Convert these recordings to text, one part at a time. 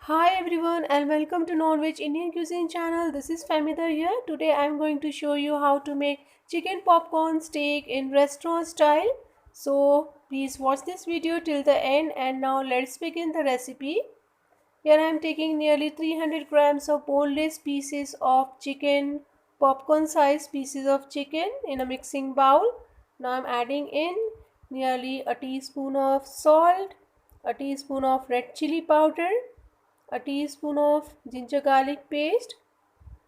Hi everyone and welcome to Non-Veg Indian Cuisine channel. This is Famida here. Today I am going to show you how to make chicken popcorn steak in restaurant style. So please watch this video till the end and now let's begin the recipe. Here I am taking nearly 300 grams of boneless pieces of chicken, popcorn sized pieces of chicken in a mixing bowl. Now I am adding in nearly a teaspoon of salt, a teaspoon of red chili powder, a teaspoon of ginger garlic paste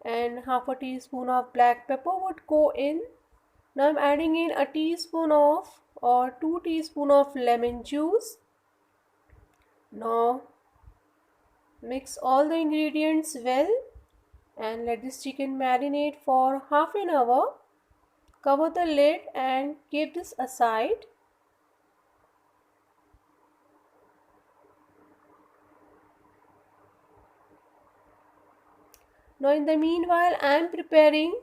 and half a teaspoon of black pepper would go in. Now I'm adding in a teaspoon of or 2 teaspoon of lemon juice. Now mix all the ingredients well and let this chicken marinate for half an hour. Cover the lid and keep this aside. Now in the meanwhile I am preparing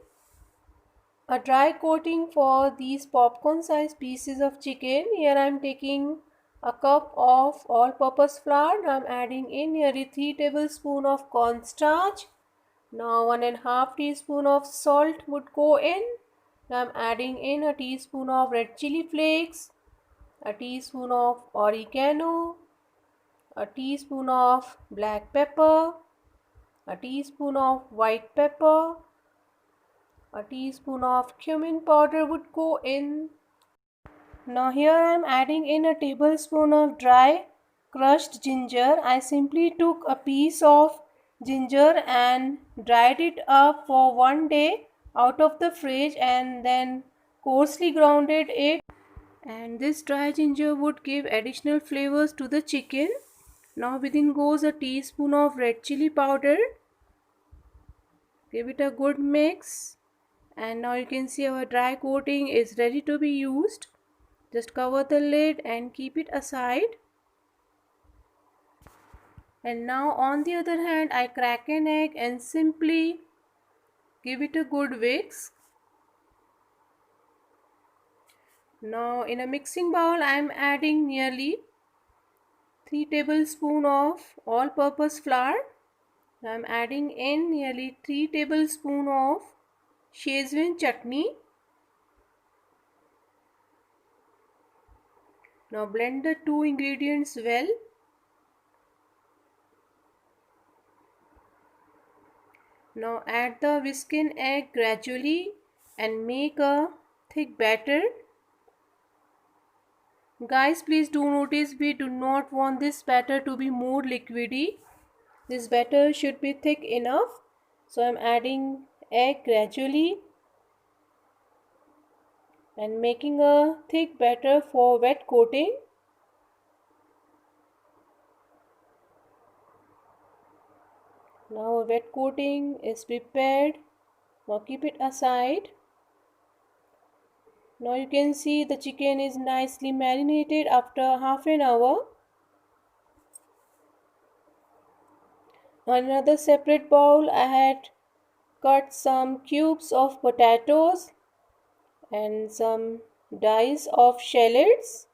a dry coating for these popcorn sized pieces of chicken. Here I am taking a cup of all purpose flour. Now I am adding in nearly 3 tablespoons of cornstarch. Now 1.5 teaspoon of salt would go in. Now I am adding in a teaspoon of red chili flakes, a teaspoon of oregano, a teaspoon of black pepper, a teaspoon of white pepper, a teaspoon of cumin powder would go in. Now here I am adding in a tablespoon of dry crushed ginger. I simply took a piece of ginger and dried it up for one day out of the fridge and then coarsely grounded it, and this dry ginger would give additional flavors to the chicken. Now within goes a teaspoon of red chili powder. Give it a good mix and now you can see our dry coating is ready to be used. Just cover the lid and keep it aside. And now on the other hand I crack an egg and simply give it a good whisk. Now in a mixing bowl I am adding nearly 3 tablespoons of all purpose flour. I am adding in nearly 3 tablespoons of Szechuan chutney. Now blend the two ingredients well. Now add the whisked egg gradually and make a thick batter. Guys, please do notice we do not want this batter to be more liquidy. This batter should be thick enough. So I am adding egg gradually and making a thick batter for wet coating. Now a wet coating is prepared. Now keep it aside. Now you can see the chicken is nicely marinated after half an hour. On another separate bowl I had cut some cubes of potatoes and some dice of shallots.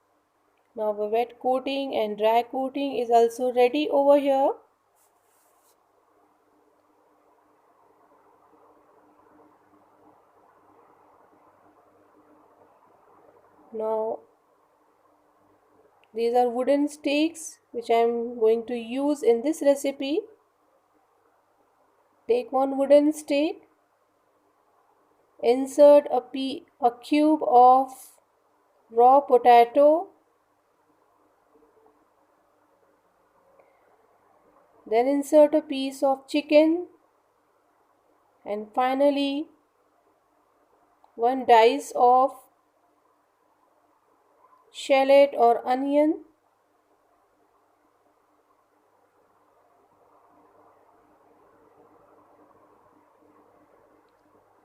Now a wet coating and dry coating is also ready over here. Now these are wooden sticks which I am going to use in this recipe. Take one wooden stick, insert a cube of raw potato, then insert a piece of chicken, and finally one dice of shallot or onion.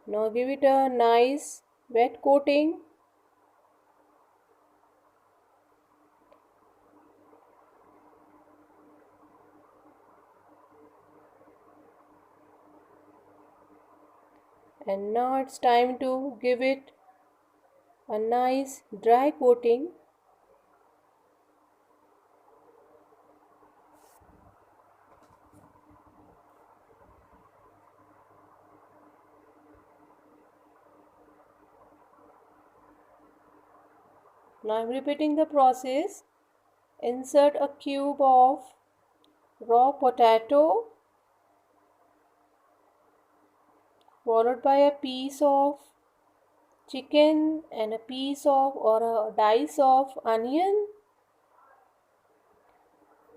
Now give it a nice wet coating. And now it's time to give it a nice dry coating. Now I'm repeating the process. Insert a cube of raw potato followed by a piece of chicken and a piece of or a dice of onion.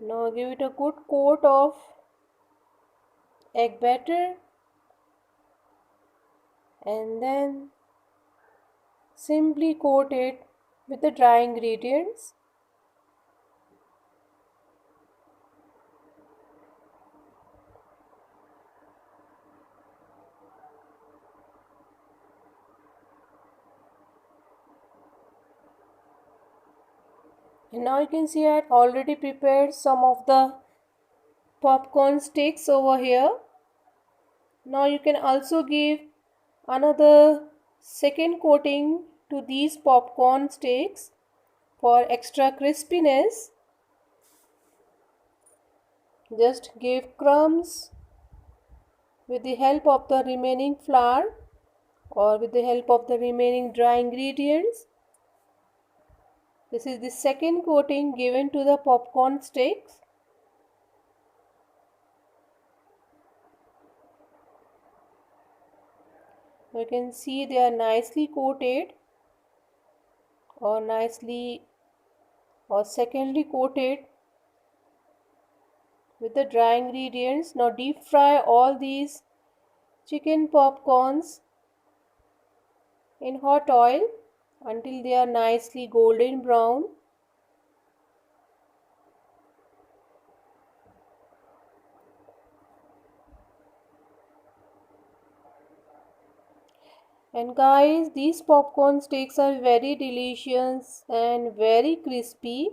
Now give it a good coat of egg batter and then simply coat it with the dry ingredients. And now you can see I had already prepared some of the popcorn sticks over here. Now you can also give another second coating to these popcorn sticks for extra crispiness. Just give crumbs with the help of the remaining flour or with the help of the remaining dry ingredients. This is the second coating given to the popcorn sticks. You can see they are nicely coated or secondly coated with the dry ingredients. Now deep fry all these chicken popcorns in hot oil until they are nicely golden brown. And guys, these popcorn sticks are very delicious and very crispy.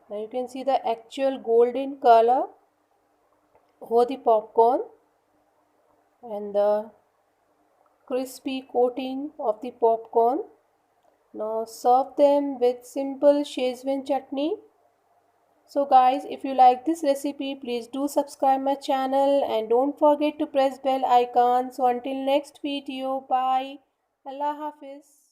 Now you can see the actual golden color over the popcorn and the crispy coating of the popcorn. Now serve them with simple Szechuan chutney. So guys, if you like this recipe, please do subscribe my channel and don't forget to press bell icon. So until next video, bye. Allah Hafiz.